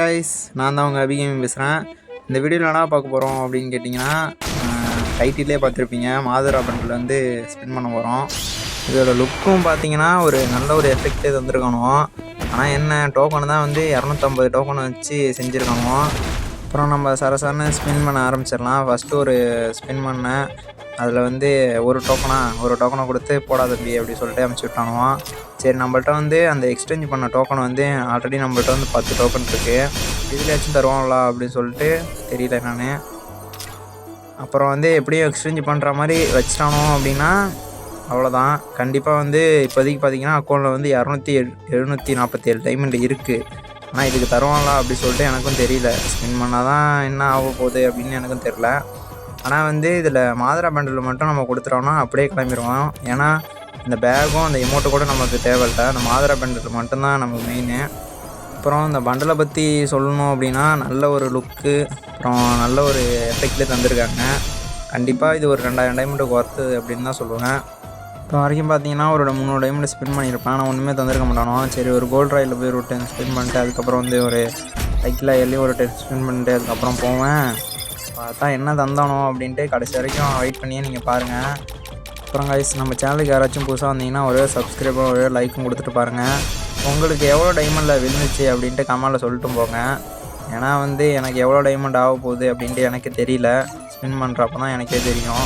Guys, நான் தான் உங்கள் அபிகேமிங் பேசுகிறேன். இந்த வீடியோவில் என்ன பார்க்க போகிறோம் அப்படின்னு கேட்டிங்கன்னா, டைட்டிலே பார்த்துருப்பீங்க. மாதரா பண்டில் வந்து ஸ்பின் பண்ண போகிறோம். இதோட லுக்கும் பார்த்தீங்கன்னா ஒரு நல்ல ஒரு எஃபெக்டே தந்துருக்கணும். ஆனால் என்ன டோக்கனு தான் வந்து 250 டோக்கனை வச்சு செஞ்சுருக்கணும். அப்புறம் நம்ம சரசரன்னு ஸ்பின் பண்ண ஆரம்பிச்சிடலாம். ஃபஸ்ட்டு ஒரு ஸ்பின் பண்ணேன். அதில் வந்து ஒரு டோக்கனை கொடுத்து போடா தம்பி அப்படி சொல்லிட்டு அனுப்பிச்சி விட்டானுவான். சரி, நம்மள்ட்ட வந்து அந்த எக்ஸ்சேஞ்ச் பண்ண டோக்கன் வந்து ஆல்ரெடி நம்மள்ட்ட வந்து 10 டோக்கன் இருக்குது. இதுலேயாச்சும் தருவாங்களா அப்படின்னு சொல்லிட்டு தெரியல நான். அப்புறம் வந்து எப்படியும் எக்ஸ்சேஞ்ச் பண்ணுற மாதிரி வச்சிட்டானோ அப்படின்னா அவ்வளோதான். கண்டிப்பாக வந்து இப்போதைக்கு பார்த்திங்கன்னா அக்கௌண்ட்டில் வந்து 747 டைமண்ட் இருக்குது. ஆனால் இதுக்கு தருவாங்களா அப்படி சொல்லிட்டு எனக்கும் தெரியல. ஸ்பின் பண்ணால் தான் என்ன ஆக போகுது அப்படின்னு எனக்கும் தெரில. ஆனால் வந்து இதில் மாதரா பண்டில் மட்டும் நம்ம கொடுத்துட்டோம்னா அப்படியே கிளம்பிடுவோம். ஏன்னா இந்த பேக்கும் அந்த எமௌண்ட்டு கூட நமக்கு தேவையில்லை. அந்த மாதரா பண்டில் மட்டும்தான் நமக்கு மெயின். அப்புறம் இந்த பண்டிலை பற்றி சொல்லணும் அப்படின்னா நல்ல ஒரு லுக்கு, அப்புறம் நல்ல ஒரு எஃபெக்ட்லேயே தந்திருக்காங்க. கண்டிப்பாக இது ஒரு 2000 டைமண்டுக்கு ஒர்த்து அப்படின்னு தான் சொல்லுவேன். இப்போ வரைக்கும் பார்த்தீங்கன்னா ஒரு 300 டைமண்ட் ஸ்பின் பண்ணியிருப்பேன். ஆனால் ஒன்றுமே தந்திருக்க மாட்டானோ. சரி, ஒரு கோல்ட் ராயில் போய் ஒரு 10 ஸ்பின் பண்ணிட்டு அதுக்கப்புறம் வந்து ஒரு சைக்கிளில் எல்லையும் ஒரு 10 ஸ்பின் பண்ணிட்டு அதுக்கப்புறம் போவேன். பார்த்தா என்ன தந்தானோ அப்படின்ட்டு கடைசி வரைக்கும் வெயிட் பண்ணியே நீங்கள் பாருங்கள். அப்புறம் கைஸ், நம்ம சேனலுக்கு யாராச்சும் புதுசாக வந்தீங்கன்னா ஒரே சப்ஸ்கிரைபும் ஒரே லைக்கும் கொடுத்துட்டு பாருங்கள். உங்களுக்கு எவ்வளோ டைமண்டில் விழுந்துச்சு அப்படின்ட்டு கமெண்டில் சொல்லிட்டு போங்க. ஏன்னா வந்து எனக்கு எவ்வளோ டைமண்ட் ஆக போகுது அப்படின்ட்டு எனக்கு தெரியல. ஸ்பின் பண்ணுறப்ப தான் எனக்கே தெரியும்.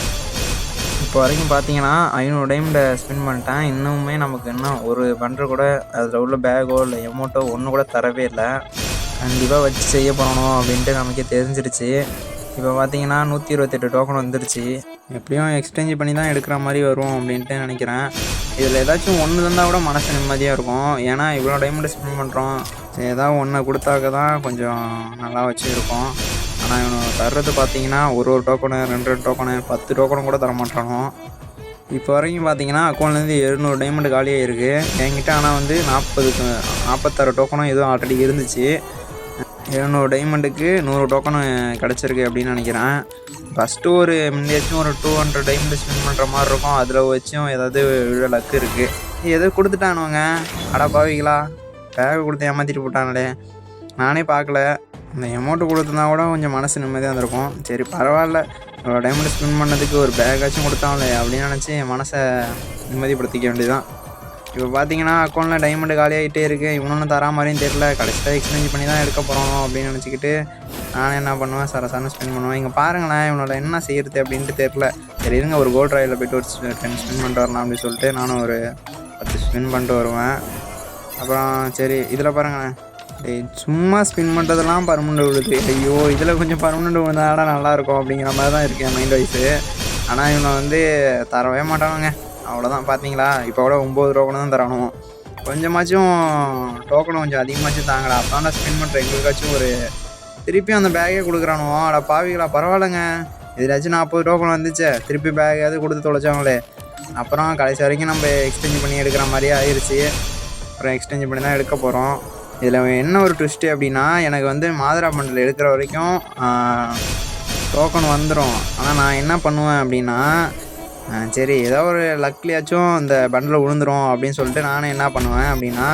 இப்போ வரைக்கும் பார்த்தீங்கன்னா 500 டைமண்டை ஸ்பின் பண்ணிட்டேன். இன்னுமே நமக்கு இன்னும் ஒரு பண்டல் கூட அதில் உள்ள பேக்கோ இல்லை எமௌண்ட்டோ ஒன்று கூட தரவே இல்லை. கண்டிப்பாக வச்சு செய்ய போகணும் அப்படின்ட்டு நமக்கே தெரிஞ்சிருச்சு. இப்போ பார்த்தீங்கன்னா 128 டோக்கன் வந்துருச்சு. எப்படியும் எக்ஸ்சேஞ்ச் பண்ணி தான் எடுக்கிற மாதிரி வரும் அப்படின்ட்டு நினைக்கிறேன். இதில் ஏதாச்சும் ஒன்று தந்தால் கூட மனசு நிம்மதியாக இருக்கும். ஏன்னா இவ்வளோ டைமண்ட் ஸ்பின் பண்ணுறோம், சரி ஏதாவது ஒன்று கொடுத்தாக்க தான் கொஞ்சம் நல்லா வச்சு இருக்கும். ஆனால் இவனை தர்றது பார்த்தீங்கன்னா ஒரு டோக்கனு 2 டோக்கனு 10 டோக்கனும் கூட தரமாட்டானோ. இப்போ வரைக்கும் பார்த்தீங்கன்னா அக்கௌண்ட்லேருந்து 700 டைமண்ட் காலியாக இருக்குது என்கிட்ட. ஆனால் வந்து 46 டோக்கனும் எதுவும் ஆல்ரெடி இருந்துச்சு. 700 டைமண்டுக்கு 100 டோக்கனு கிடச்சிருக்கு அப்படின்னு நினைக்கிறேன். ஃபஸ்ட்டு ஒரு முன்னாடியாச்சும் ஒரு 200 டைமண்ட் ஸ்பின் பண்ணுற மாதிரி இருக்கும். அதில் வச்சும் ஏதாவது விழ லக்கு இருக்குது. எதோ கொடுத்துட்டானுவங்க. அடா பாவிங்களா, பேக்கை கொடுத்து ஏமாற்றிட்டு போட்டாங்களே. நானே பார்க்கல. இந்த எமௌண்ட்டு கொடுத்துருந்தா கூட கொஞ்சம் மனசு நிம்மதியாக இருந்திருக்கும். சரி பரவாயில்ல, இவ்வளோ டைமண்ட் ஸ்பின் பண்ணதுக்கு ஒரு பேக்காச்சும் கொடுத்தாங்களே அப்படின்னு நினச்சி என் மனசை நிம்மதிப்படுத்திக்க வேண்டியதுதான். இப்போ பார்த்தீங்கன்னா அக்கௌண்ட்டில் டைமண்டு காலியாகிட்டே இருக்குது. இவனொன்னும் தரா மாதிரியும் தெரில. கடைசியாக எக்ஸ்சேஞ்ச் பண்ணி தான் எடுக்க போகிறோம் அப்படின்னு நினச்சிக்கிட்டு நான் என்ன பண்ணுவேன், சரசரன்னு ஸ்பின் பண்ணுவேன். இங்கே பாருங்களேன், இவனோட என்ன செய்கிறது அப்படின்ட்டு தெரில. சரி இருங்க, ஒரு கோல்ட் ராயில் போய்ட்டு ஒரு 10 ஸ்பின் பண்ணிட்டு வரலாம் அப்படின்னு சொல்லிட்டு நானும் ஒரு 10 ஸ்பின் பண்ணிட்டு வருவேன். அப்புறம் சரி இதில் பாருங்களேன், சும்மா ஸ்பின் பண்ணுறதெல்லாம் பர்மனெண்ட் விழுது. ஐயோ, இதில் கொஞ்சம் பர்மனெண்ட் விழுந்தாடா நல்லாயிருக்கும் அப்படிங்கிற மாதிரி தான் இருக்கேன் மைண்ட் வைஸு. ஆனால் இவனை வந்து தரவே மாட்டானுங்க. அவ்வளோதான். பார்த்தீங்களா, இப்போ கூட 9 டோக்கனு தான் தரணும். கொஞ்சமாச்சும் டோக்கனை கொஞ்சம் அதிகமாச்சும் தாங்கடா. அப்போ தான் ஸ்பின் பண்ணுற எங்களுக்காச்சும் ஒரு திருப்பியும் அந்த பேக்கே கொடுக்குறானுவோ. அட பாவிங்களா, பரவாயில்லைங்க, இதிலாச்சும் 40 டோக்கன் வந்துச்சே, திருப்பி பேக்கையாவது கொடுத்து தொலைச்சாங்களே. அப்புறம் கடைசி வரைக்கும் நம்ம எக்ஸ்சேஞ்ச் பண்ணி எடுக்கிற மாதிரியே ஆயிடுச்சு. அப்புறம் எக்ஸ்சேஞ்ச் பண்ணி தான் எடுக்க போகிறோம். இதில் என்ன ஒரு ட்விஸ்ட்டு அப்படின்னா, எனக்கு வந்து மாதரா பண்டில் எடுக்கிற வரைக்கும் டோக்கன் வந்துடும். ஆனால் நான் என்ன பண்ணுவேன் அப்படின்னா, சரி ஏதோ ஒரு லக்லியாச்சும் இந்த பண்டில் விழுந்துடும் அப்படின்னு சொல்லிட்டு நானும் என்ன பண்ணுவேன் அப்படின்னா,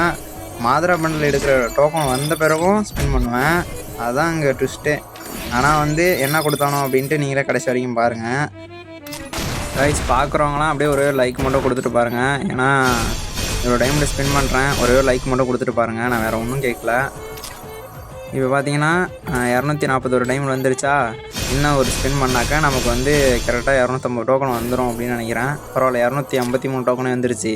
மாதரா பண்டில் எடுக்கிற டோக்கன் வந்த பிறகும் ஸ்பின் பண்ணுவேன். அதுதான் இங்கே ட்விஸ்ட்டே. ஆனால் வந்து என்ன கொடுத்தானோ அப்படின்ட்டு நீங்களே கடைசி வரைக்கும் பாருங்கள். கைஸ், பார்க்குறவங்களாம் அப்படியே ஒரே லைக் மட்டும் கொடுத்துட்டு பாருங்கள். ஏன்னா இவ்வளோ டைமில் ஸ்பின் பண்ணுறேன், ஒரே லைக் மட்டும் கொடுத்துட்டு பாருங்கள். நான் வேறு ஒன்றும் கேட்கல. இப்போ பார்த்தீங்கன்னா 241 டைம் வந்துருச்சா. இன்னும் ஒரு ஸ்பின் பண்ணாக்கா நமக்கு வந்து கரெக்டாக 250 டோக்கன் வந்துடும் அப்படின்னு நினைக்கிறேன். பரவாயில்ல, 253 டோக்கனே வந்துருச்சு.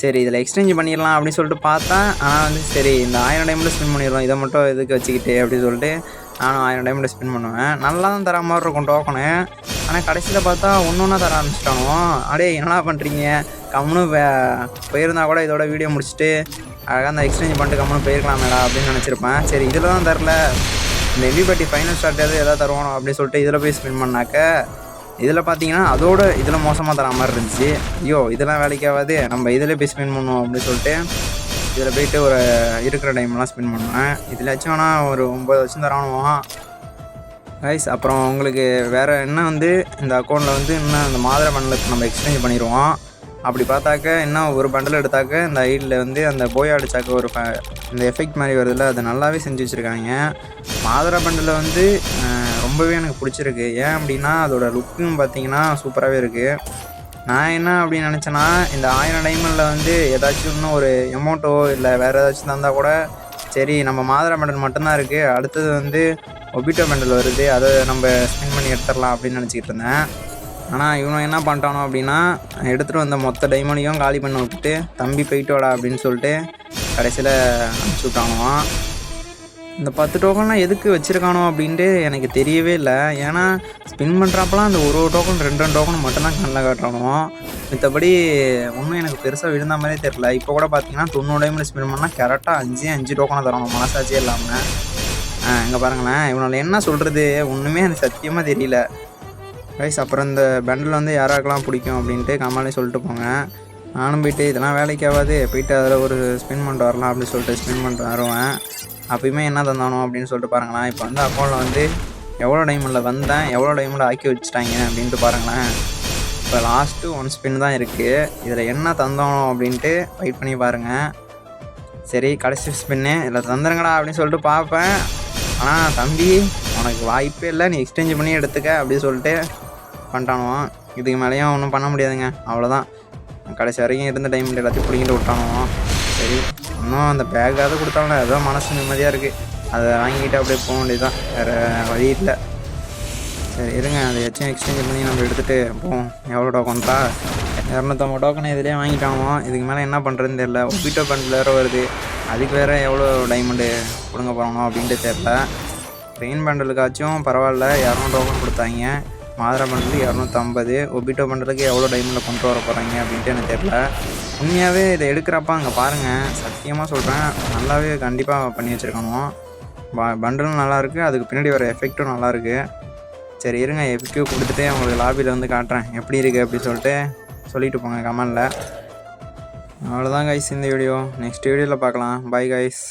சரி, இதில் எக்ஸ்சேஞ்ச் பண்ணிடலாம் அப்படின்னு சொல்லிட்டு பார்த்தா, ஆனால் வந்து சரி இந்த 1000 டைமில் ஸ்பின் பண்ணிடலாம், இதை மட்டும் எதுக்கு வச்சுக்கிட்டு அப்படின்னு சொல்லிட்டு நானும் 1000 டைமில் ஸ்பின் பண்ணுவேன். நல்லா தான் தர மாதிரி இருக்கும் டோக்கனு. ஆனால் கடைசியில் பார்த்தா ஒன்றா தர ஆரம்பிச்சிட்டானோ. அடே என்னடா பண்ணுறீங்க, கம்முன்னு போயிருந்தா கூட இதோட வீடியோ முடிச்சுட்டு அழகாக அந்த எக்ஸ்சேஞ்ச் பண்ணிட்டு கம்முன்னு போயிருக்கலாமேடா அப்படின்னு நினச்சிருப்பேன். சரி இதில் தான் தரல, இந்த MVP ஃபைனல் ஸ்டார்ட்டாவது எதாவது தருவானோ அப்படின்னு சொல்லிட்டு இதில் போய் ஸ்பின் பண்ணாக்க, இதில் பார்த்தீங்கன்னா அதோட இதில் மோசமாக தர மாதிரி இருந்துச்சு. ஐயோ, இதெல்லாம் வேலைக்காகாது, நம்ம இதில் போய் ஸ்பின் பண்ணுவோம் அப்படின்னு சொல்லிட்டு இதில் போய்ட்டு ஒரு இருக்கிற டைம்லாம் ஸ்பின் பண்ணுவேன். இதிலாச்சும் ஆனால் ஒரு 9 வருஷம் தரானுவான் கைஸ். அப்புறம் உங்களுக்கு வேறு என்ன வந்து இந்த அக்கௌண்ட்டில் வந்து இன்னும் இந்த மாதரா பண்டிலுக்கு நம்ம எக்ஸ்சேஞ்ச் பண்ணிடுவோம். அப்படி பார்த்தாக்க இன்னும் ஒரு பண்டல் எடுத்தாக்க இந்த ஐடியில் வந்து அந்த போயா அடிச்சாக்க ஒரு இந்த எஃபெக்ட் மாதிரி வருதுல்ல, அது நல்லாவே செஞ்சு வச்சுருக்காங்க. மாதரா பண்டலில் வந்து ரொம்பவே எனக்கு பிடிச்சிருக்கு. ஏன் அப்படின்னா அதோட லுக்கும் பார்த்தீங்கன்னா சூப்பராகவே இருக்குது. நான் என்ன அப்படின்னு நினச்சேன்னா, இந்த 1000 டைமண்டில் வந்து ஏதாச்சும் இன்னும் ஒரு எமௌண்ட்டோ இல்லை வேறு ஏதாச்சும் தந்தால் கூட சரி, நம்ம மாதரா பண்டல் மட்டும்தான் இருக்குது, அடுத்தது வந்து ஒபிட்டோ பண்டல் வருது, அதை நம்ம ஸ்பின் பண்ணி எடுத்துடலாம் அப்படின்னு நினச்சிக்கிட்டு இருந்தேன். ஆனால் இவனை என்ன பண்ணிட்டானோ அப்படின்னா, எடுத்துகிட்டு வந்த மொத்த டைமண்டையும் காலி பண்ண விட்டுட்டு தம்பி போயிட்டு வாடா அப்படின்னு சொல்லிட்டு கடைசியில் அனுப்பிச்சி விட்டானோ. இந்த 10 டோக்கன்லாம் எதுக்கு வச்சுருக்கானோ அப்படின்ட்டு எனக்கு தெரியவே இல்லை. ஏன்னா ஸ்பின் பண்ணுறப்பெல்லாம் அந்த ஒரு டோக்கன் 2 டோக்கன் மட்டும்தான் கண்ணில் காட்டுறானோ. மற்றபடி ஒன்றும் எனக்கு பெருசாக விழுந்த மாதிரியே தெரில. இப்போ கூட பார்த்தீங்கன்னா 90 டைமில் ஸ்பின் பண்ணால் கரெக்டாக 5 டோக்கனை தரணும், மனசாட்சியே இல்லாமல். இங்கே பாருங்களேன், இவனால் என்ன சொல்கிறது ஒன்றுமே எனக்கு சத்தியமாக தெரியல கைஸ். அப்புறம் இந்த பண்டில் வந்து யாராக்கெல்லாம் பிடிக்கும் அப்படின்ட்டு கமாலே சொல்லிட்டு போங்க. நானும் போயிட்டு இதெல்லாம் வேலைக்கு ஆகாது, போயிட்டு அதில் ஒரு ஸ்பின் பண்ணிட்டு வரலாம் அப்படின்னு சொல்லிட்டு ஸ்பின் பண்ணிட்டு வருவேன். அப்பயுமே என்ன தந்தானோ அப்படின்னு சொல்லிட்டு பாருங்களேன். இப்போ வந்து அக்கௌண்ட்டில் வந்து எவ்வளோ டைமண்டில் வந்தேன், எவ்வளோ டைமண்டில் ஆக்கி வச்சுட்டாங்க அப்படின்ட்டு பாருங்களேன். இப்போ லாஸ்ட்டு 1 ஸ்பின் தான் இருக்குது. இதில் என்ன தந்தானோ அப்படின்ட்டு வெயிட் பண்ணி பாருங்கள். சரி, கடைசி ஸ்பின்னு இதில் தந்துருங்கடா அப்படின்னு சொல்லிட்டு பார்ப்பேன். ஆனால் தம்பி உனக்கு வாய்ப்பே இல்லை, நீ எக்ஸ்சேஞ்ச் பண்ணி எடுத்துக்க அப்படின்னு சொல்லிட்டு பண்ணிட்டானோ. இதுக்கு மேலேயும் ஒன்றும் பண்ண முடியாதுங்க, அவ்வளோதான். கடைசி வரைக்கும் இருந்த டைமண்ட் எல்லாத்தையும் பிடிங்கிட்டு விட்டானோ. சரி, இன்னும் அந்த பேக்காவது கொடுத்தாலும் அதுதான் மனசு நிம்மதியாக இருக்குது. அதை வாங்கிட்டு அப்படியே போக வேண்டியதுதான், வேறு வழி இல்லை. சரி இருங்க, அதை எச்சும் எக்ஸ்சேஞ்ச் பண்ணி நம்ம எடுத்துகிட்டு போவோம். எவ்வளோ டோக்கன்ட்டா? 250 டோக்கனை இதிலே வாங்கிட்டானோ. இதுக்கு மேலே என்ன பண்ணுறதுன்னு தெரில. ஒபிட்டோ பண்டில் வேறு வருது, அதுக்கு வேறு எவ்வளோ டைமண்டு கொடுங்க போகிறானோ அப்படின்ட்டு தெரில. ட்ரெயின் பண்டலுக்காச்சும் பரவாயில்ல, 200 டோக்கன் கொடுத்தாங்க. மாதரா பண்டலுக்கு 250, ஒபிட்டோ பண்டலுக்கு எவ்வளோ டைமண்டில் கொண்டு வர போகிறாங்க அப்படின்ட்டு எனக்கு தெரில. உண்மையாகவே இதை எடுக்கிறப்ப அங்கே பாருங்கள், சத்தியமாக சொல்கிறேன், நல்லாவே கண்டிப்பாக பண்ணி வச்சுருக்கணும். பண்டலும் நல்லாயிருக்கு, அதுக்கு பின்னாடி வர எஃபெக்ட்டும் நல்லாயிருக்கு. சரி இருங்க, எஃப்கியூ கொடுத்துட்டு அவங்களுக்கு லாபியில் வந்து காட்டுறேன் எப்படி இருக்குது அப்படின்னு சொல்லிட்டு போங்க கமெண்டில். அவ்வளோதான் கைஸ் இந்த வீடியோ. நெக்ஸ்ட் வீடியோவில் பார்க்கலாம். Bye guys.